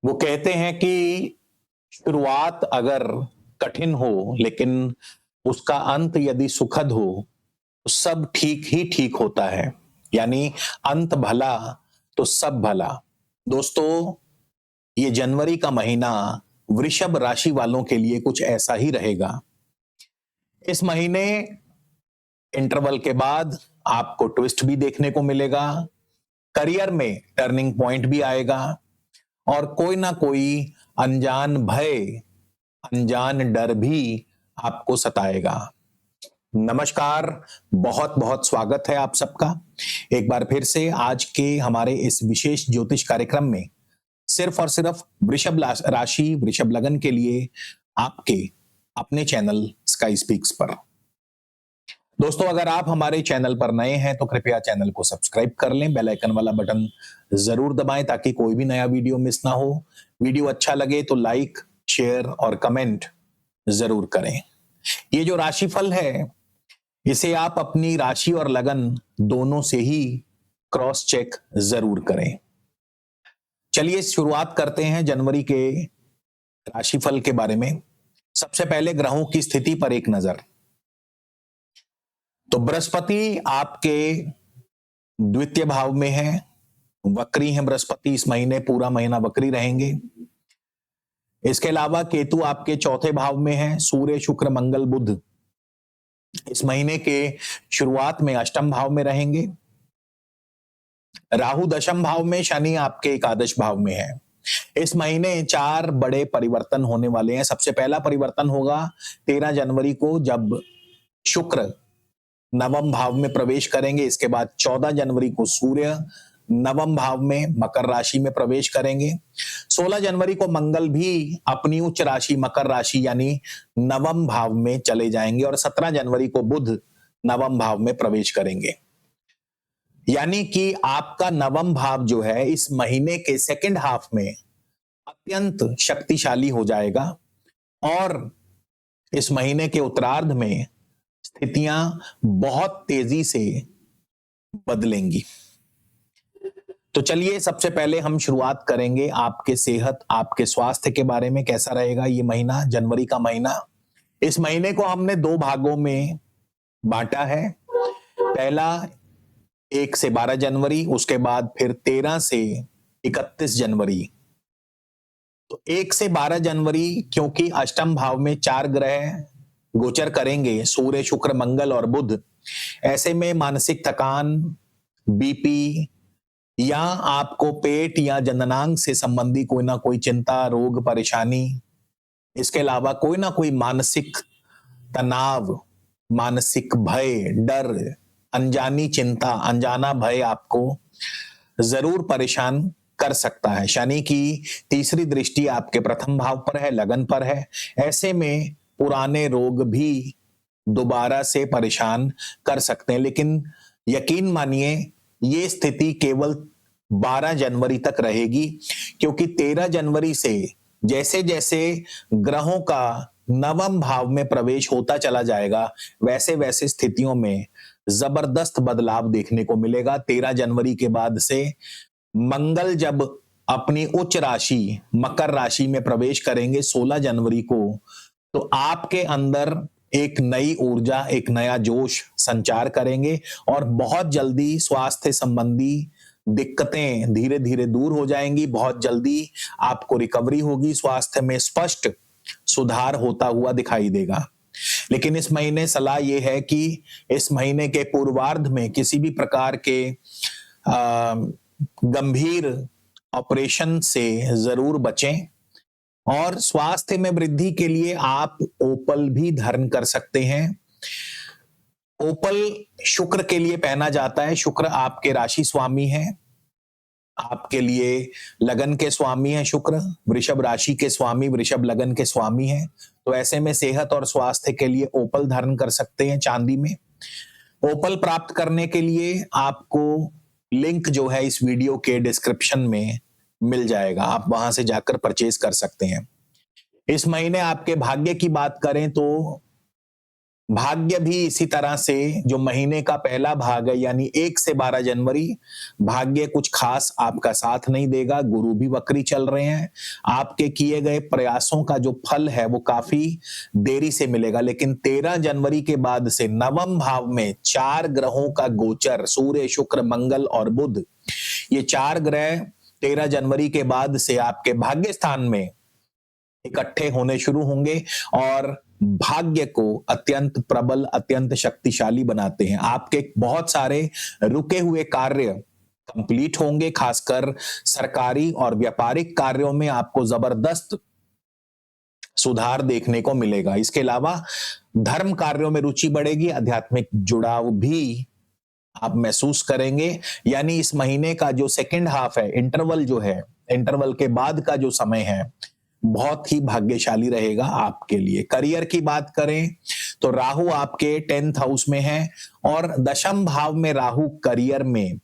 वो कहते हैं कि शुरुआत अगर कठिन हो लेकिन उसका अंत यदि सुखद हो तो सब ठीक ही ठीक होता है। यानी अंत भला तो सब भला। दोस्तों, ये जनवरी का महीना वृषभ राशि वालों के लिए कुछ ऐसा ही रहेगा। इस महीने इंटरवल के बाद आपको ट्विस्ट भी देखने को मिलेगा, करियर में टर्निंग पॉइंट भी आएगा और कोई ना कोई अनजान भय, अनजान डर भी आपको सताएगा। नमस्कार, बहुत-बहुत स्वागत है आप सबका। एक बार फिर से आज के हमारे इस विशेष ज्योतिष कार्यक्रम में सिर्फ और सिर्फ वृषभ राशि, वृषभ लगन के लिए आपके अपने चैनल स्काई स्पीक्स पर। दोस्तों, अगर आप हमारे चैनल पर नए हैं तो कृपया चैनल को सब्सक्राइब कर लें, बेल आइकन वाला बटन जरूर दबाएं ताकि कोई भी नया वीडियो मिस ना हो। वीडियो अच्छा लगे तो लाइक, शेयर और कमेंट जरूर करें। ये जो राशिफल है, इसे आप अपनी राशि और लगन दोनों से ही क्रॉस चेक जरूर करें। चलिए शुरुआत करते हैं जनवरी के राशिफल के बारे में। सबसे पहले ग्रहों की स्थिति पर एक नजर। तो बृहस्पति आपके द्वितीय भाव में है, वक्री है बृहस्पति, इस महीने पूरा महीना वक्री रहेंगे। इसके अलावा केतु आपके चौथे भाव में है, सूर्य शुक्र मंगल बुध इस महीने के शुरुआत में अष्टम भाव में रहेंगे। राहु दशम भाव में, शनि आपके एकादश भाव में है। इस महीने चार बड़े परिवर्तन होने वाले हैं। सबसे पहला परिवर्तन होगा 13 जनवरी को, जब शुक्र नवम भाव में प्रवेश करेंगे। इसके बाद 14 जनवरी को सूर्य नवम भाव में मकर राशि में प्रवेश करेंगे। 16 जनवरी को मंगल भी अपनी उच्च राशि मकर राशि यानी नवम भाव में चले जाएंगे और 17 जनवरी को बुध नवम भाव में प्रवेश करेंगे। यानी कि आपका नवम भाव जो है इस महीने के सेकंड हाफ में अत्यंत शक्तिशाली हो जाएगा और इस महीने के उत्तरार्ध में स्थितियां बहुत तेजी से बदलेंगी। तो चलिए सबसे पहले हम शुरुआत करेंगे आपके सेहत, आपके स्वास्थ्य के बारे में। कैसा रहेगा ये महीना, जनवरी का महीना। इस महीने को हमने दो भागों में बांटा है। पहला 1 से 12 जनवरी, उसके बाद फिर 13 से 31 जनवरी। तो 1 से 12 जनवरी क्योंकि अष्टम भाव में 4 ग्रह गोचर करेंगे, सूर्य शुक्र मंगल और बुध, ऐसे में मानसिक थकान, बीपी या आपको पेट या जननांग से संबंधी कोई ना कोई चिंता, रोग, परेशानी, इसके अलावा कोई ना कोई मानसिक तनाव, मानसिक भय, डर, अनजानी चिंता, अनजाना भय आपको जरूर परेशान कर सकता है। शनि की तीसरी दृष्टि आपके प्रथम भाव पर है, लगन पर है। ऐसे में पुराने रोग भी दोबारा से परेशान कर सकते हैं, लेकिन यकीन मानिए ये स्थिति केवल 12 जनवरी तक रहेगी, क्योंकि 13 जनवरी से जैसे जैसे ग्रहों का नवम भाव में प्रवेश होता चला जाएगा वैसे वैसे स्थितियों में जबरदस्त बदलाव देखने को मिलेगा। 13 जनवरी के बाद से मंगल जब अपनी उच्च राशि मकर राशि में प्रवेश करेंगे 16 जनवरी को, तो आपके अंदर एक नई ऊर्जा, एक नया जोश संचार करेंगे और बहुत जल्दी स्वास्थ्य संबंधी दिक्कतें धीरे धीरे दूर हो जाएंगी। बहुत जल्दी आपको रिकवरी होगी, स्वास्थ्य में स्पष्ट सुधार होता हुआ दिखाई देगा। लेकिन इस महीने सलाह यह है कि इस महीने के पूर्वार्ध में किसी भी प्रकार के गंभीर ऑपरेशन से जरूर बचें और स्वास्थ्य में वृद्धि के लिए आप ओपल भी धारण कर सकते हैं। ओपल शुक्र के लिए पहना जाता है। शुक्र आपके राशि स्वामी है, आपके लिए लगन के स्वामी है। शुक्र वृषभ राशि के स्वामी, वृषभ लगन के स्वामी है। तो ऐसे में सेहत और स्वास्थ्य के लिए ओपल धारण कर सकते हैं चांदी में। ओपल प्राप्त करने के लिए आपको लिंक जो है इस वीडियो के डिस्क्रिप्शन में मिल जाएगा, आप वहां से जाकर परचेज कर सकते हैं। इस महीने आपके भाग्य की बात करें तो भाग्य भी इसी तरह से, जो महीने का पहला भाग है यानी 1 से 12 जनवरी, भाग्य कुछ खास आपका साथ नहीं देगा। गुरु भी वक्री चल रहे हैं। आपके किए गए प्रयासों का जो फल है वो काफी देरी से मिलेगा, लेकिन 13 जनवरी के बाद से नवम भाव में 4 ग्रहों का गोचर, सूर्य, शुक्र, मंगल और बुध, ये 4 ग्रह 13 जनवरी के बाद से आपके भाग्य स्थान में इकट्ठे होने शुरू होंगे और भाग्य को अत्यंत प्रबल, अत्यंत शक्तिशाली बनाते हैं। आपके बहुत सारे रुके हुए कार्य कंप्लीट होंगे। खासकर सरकारी और व्यापारिक कार्यों में आपको जबरदस्त सुधार देखने को मिलेगा। इसके अलावा धर्म कार्यों में रुचि बढ़ेगी, आध्यात्मिक जुड़ाव भी आप महसूस करेंगे। यानी इस महीने का जो सेकंड हाफ है, इंटरवल जो है, इंटरवल के बाद का जो समय है, बहुत ही भाग्यशाली रहेगा आपके लिए। करियर की बात करें तो राहु आपके 10th हाउस में है और दशम भाव में राहु करियर में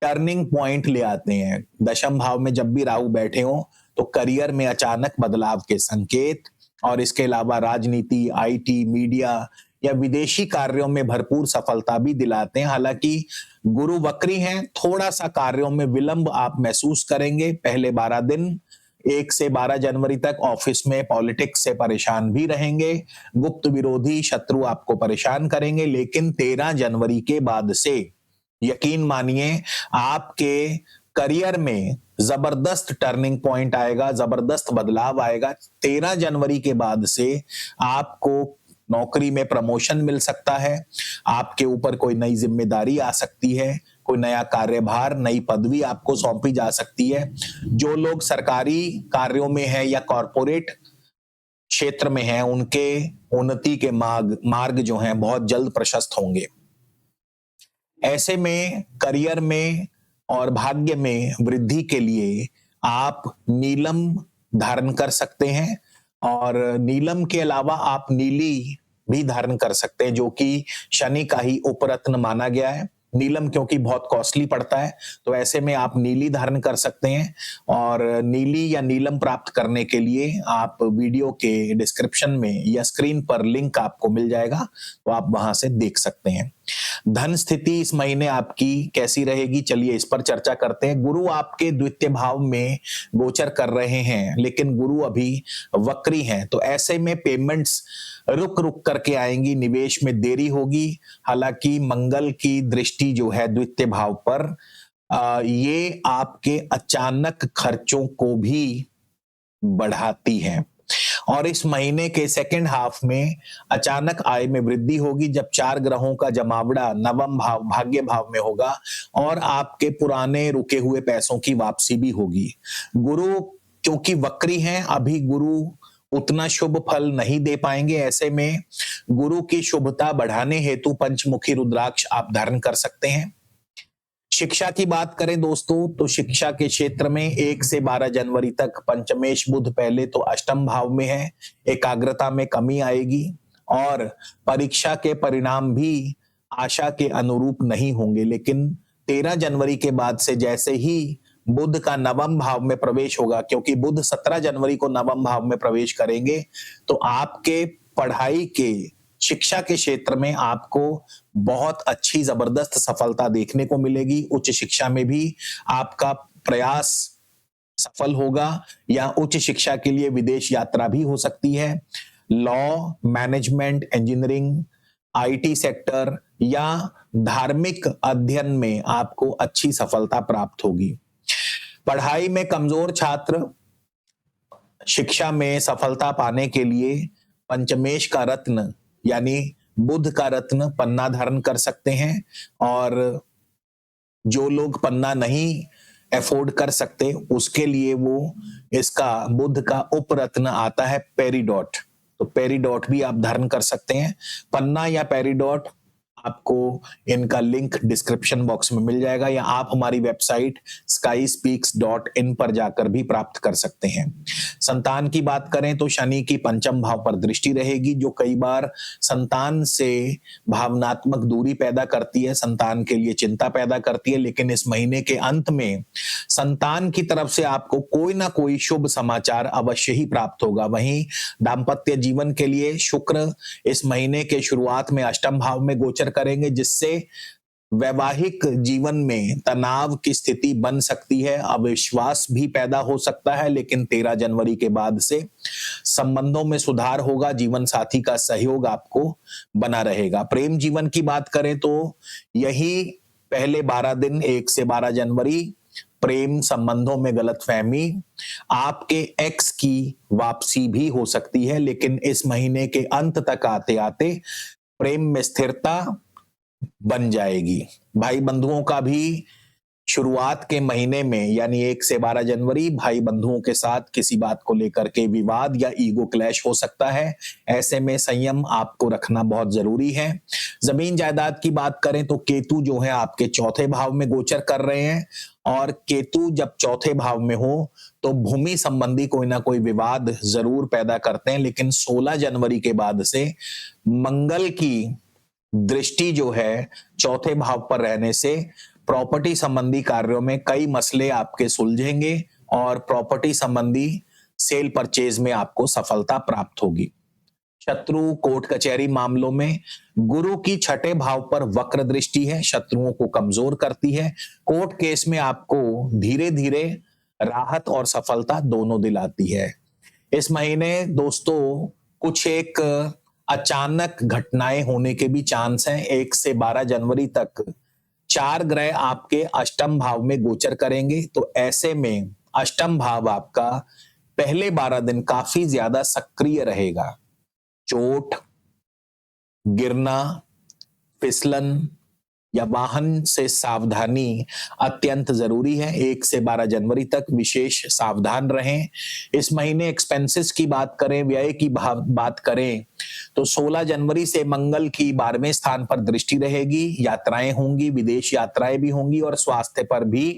टर्निंग पॉइंट ले आते हैं। दशम भाव में जब भी राहु बैठे हो तो करियर में अचानक बदलाव के संकेत, और इसके अलावा राजनीति, आईटी, मीडिया या विदेशी कार्यों में भरपूर सफलता भी दिलाते हैं। हालांकि गुरु वक्री हैं, थोड़ा सा कार्यों में विलंब आप महसूस करेंगे पहले 12 दिन। 1 से 12 जनवरी तक ऑफिस में पॉलिटिक्स से परेशान भी रहेंगे, गुप्त विरोधी शत्रु आपको परेशान करेंगे, लेकिन 13 जनवरी के बाद से यकीन मानिए आपके करियर में जबरदस्त टर्निंग पॉइंट आएगा, जबरदस्त बदलाव आएगा। 13 जनवरी के बाद से आपको नौकरी में प्रमोशन मिल सकता है, आपके ऊपर कोई नई जिम्मेदारी आ सकती है, कोई नया कार्यभार, नई पदवी आपको सौंपी जा सकती है। जो लोग सरकारी कार्यों में हैं या कॉरपोरेट क्षेत्र में हैं, उनके उन्नति के मार्ग जो हैं बहुत जल्द प्रशस्त होंगे। ऐसे में करियर में और भाग्य में वृद्धि के लिए आप नीलम धारण कर सकते हैं, और नीलम के अलावा आप नीली भी धारण कर सकते हैं, जो कि शनि का ही उपरत्न माना गया है। नीलम क्योंकि बहुत कॉस्टली पड़ता है, तो ऐसे में आप नीली धारण कर सकते हैं। और नीली या नीलम प्राप्त करने के लिए आप वीडियो के डिस्क्रिप्शन में या स्क्रीन पर लिंक आपको मिल जाएगा, तो आप वहां से देख सकते हैं। धन स्थिति इस महीने आपकी कैसी रहेगी, चलिए इस पर चर्चा करते हैं। गुरु आपके द्वितीय भाव में गोचर कर रहे हैं, लेकिन गुरु अभी वक्री हैं, तो ऐसे में पेमेंट्स रुक रुक करके आएंगी, निवेश में देरी होगी। हालांकि मंगल की दृष्टि जो है द्वितीय भाव पर, ये आपके अचानक खर्चों को भी बढ़ाती है। और इस महीने के सेकंड हाफ में अचानक आय में वृद्धि होगी, जब 4 ग्रहों का जमावड़ा नवम भाव, भाग्य भाव में होगा, और आपके पुराने रुके हुए पैसों की वापसी भी होगी। गुरु क्योंकि वक्री हैं, अभी गुरु उतना शुभ फल नहीं दे पाएंगे। ऐसे में गुरु की शुभता बढ़ाने हेतु पंचमुखी रुद्राक्ष आप धारण कर सकते हैं। शिक्षा की बात करें दोस्तों, तो शिक्षा के क्षेत्र में 1 से 12 जनवरी तक पंचमेश बुध पहले तो अष्टम भाव में है, एकाग्रता में कमी आएगी और परीक्षा के परिणाम भी आशा के अनुरूप नहीं होंगे। लेकिन 13 जनवरी के बाद से जैसे ही बुध का नवम भाव में प्रवेश होगा, क्योंकि बुध 17 जनवरी को नवम भाव में प्रवेश करेंगे, तो आपके पढ़ाई के, शिक्षा के क्षेत्र में आपको बहुत अच्छी जबरदस्त सफलता देखने को मिलेगी। उच्च शिक्षा में भी आपका प्रयास सफल होगा, या उच्च शिक्षा के लिए विदेश यात्रा भी हो सकती है। Law, management, engineering, IT sector या धार्मिक अध्ययन में आपको अच्छी सफलता प्राप्त होगी। पढ़ाई में कमजोर छात्र शिक्षा में सफलता पाने के लिए पंचमेश का रत्न यानी बुध का रत्न पन्ना धारण कर सकते हैं, और जो लोग पन्ना नहीं अफोर्ड कर सकते उसके लिए वो इसका बुध का उपरत्न आता है पेरिडॉट, तो पेरिडॉट भी आप धारण कर सकते हैं। पन्ना या पेरिडॉट आपको इनका लिंक डिस्क्रिप्शन बॉक्स में मिल जाएगा, या आप हमारी वेबसाइट skyspeaks.in पर जाकर भी प्राप्त कर सकते हैं। संतान की बात करें तो शनि की पंचम भाव पर दृष्टि रहेगी, जो कई बार संतान से भावनात्मक दूरी पैदा करती है, संतान के लिए चिंता पैदा करती है। लेकिन इस महीने के अंत में संतान की तरफ से आपको कोई ना कोई शुभ समाचार अवश्य ही प्राप्त होगा। वहीं दाम्पत्य जीवन के लिए शुक्र इस महीने के शुरुआत में अष्टम भाव में गोचर करेंगे, जिससे वैवाहिक जीवन में तनाव की स्थिति बन सकती है, अविश्वास भी पैदा हो सकता है। लेकिन 13 जनवरी के बाद से संबंधों में सुधार होगा, जीवन साथी का सहयोग आपको बना रहेगा। प्रेम जीवन की बात करें तो यही पहले 12 दिन 1 से 12 जनवरी प्रेम संबंधों में गलतफहमी, आपके एक्स की वापसी भी हो सकती है। लेकिन इस महीने के अंत तक आते आते प्रेम में स्थिरता बन जाएगी। भाई बंधुओं का भी शुरुआत के महीने में यानी 1 से 12 जनवरी भाई बंधुओं के साथ किसी बात को लेकर के विवाद या ईगो क्लैश हो सकता है। ऐसे में संयम आपको रखना बहुत जरूरी है। जमीन जायदाद की बात करें तो केतु जो है आपके चौथे भाव में गोचर कर रहे हैं, और केतु जब चौथे भाव में हो तो भूमि संबंधी कोई ना कोई विवाद जरूर पैदा करते हैं। लेकिन 16 जनवरी के बाद से मंगल की दृष्टि जो है चौथे भाव पर रहने से प्रॉपर्टी संबंधी कार्यों में कई मसले आपके सुलझेंगे और प्रॉपर्टी संबंधी सेल परचेज में आपको सफलता प्राप्त होगी। शत्रु कोर्ट कचहरी मामलों में गुरु की छठे भाव पर वक्र दृष्टि है, शत्रुओं को कमजोर करती है। कोर्ट केस में आपको धीरे धीरे राहत और सफलता दोनों दिलाती है। इस महीने दोस्तों कुछ एक अचानक घटनाएं होने के भी चांस हैं। 1 से 12 जनवरी तक 4 ग्रह आपके अष्टम भाव में गोचर करेंगे, तो ऐसे में अष्टम भाव आपका पहले 12 दिन काफी ज्यादा सक्रिय रहेगा। चोट, गिरना, फिसलन या वाहन से सावधानी अत्यंत जरूरी है। 1 से 12 जनवरी तक विशेष सावधान रहें। इस महीने एक्सपेंसेस की बात करें, व्यय की बात करें तो 16 जनवरी से मंगल की 12वें स्थान पर दृष्टि रहेगी। यात्राएं होंगी, विदेश यात्राएं भी होंगी, और स्वास्थ्य पर भी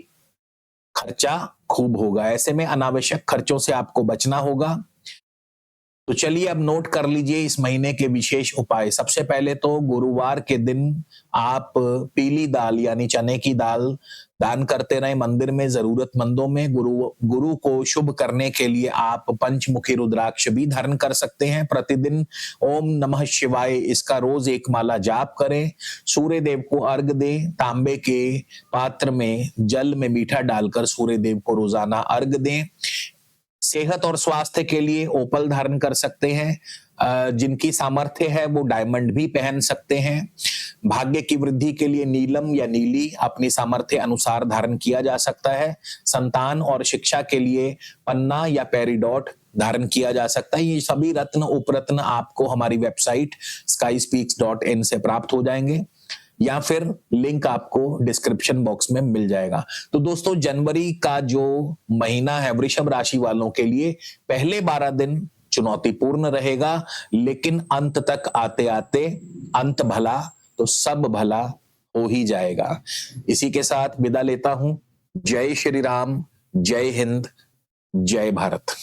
खर्चा खूब होगा। ऐसे में अनावश्यक खर्चों से आपको बचना होगा। तो चलिए अब नोट कर लीजिए इस महीने के विशेष उपाय। सबसे पहले तो गुरुवार के दिन आप पीली दाल यानी चने की दाल दान करते रहे मंदिर में जरूरतमंदों में। गुरु को शुभ करने के लिए आप पंचमुखी रुद्राक्ष भी धारण कर सकते हैं। प्रतिदिन ओम नमः शिवाय इसका रोज 1 माला जाप करें। सूर्य देव को अर्घ दें। तांबे के पात्र में जल में मीठा डालकर सूर्य देव को रोजाना अर्घ दें। सेहत और स्वास्थ्य के लिए ओपल धारण कर सकते हैं। जिनकी सामर्थ्य है वो डायमंड भी पहन सकते हैं। भाग्य की वृद्धि के लिए नीलम या नीली अपनी सामर्थ्य अनुसार धारण किया जा सकता है। संतान और शिक्षा के लिए पन्ना या पेरिडॉट धारण किया जा सकता है। ये सभी रत्न उपरत्न आपको हमारी वेबसाइट skyspeaks.in से प्राप्त हो जाएंगे, या फिर लिंक आपको डिस्क्रिप्शन बॉक्स में मिल जाएगा। तो दोस्तों जनवरी का जो महीना है वृषभ राशि वालों के लिए पहले 12 दिन चुनौतीपूर्ण रहेगा, लेकिन अंत तक आते आते अंत भला तो सब भला हो ही जाएगा। इसी के साथ विदा लेता हूं। जय श्री राम, जय हिंद, जय भारत।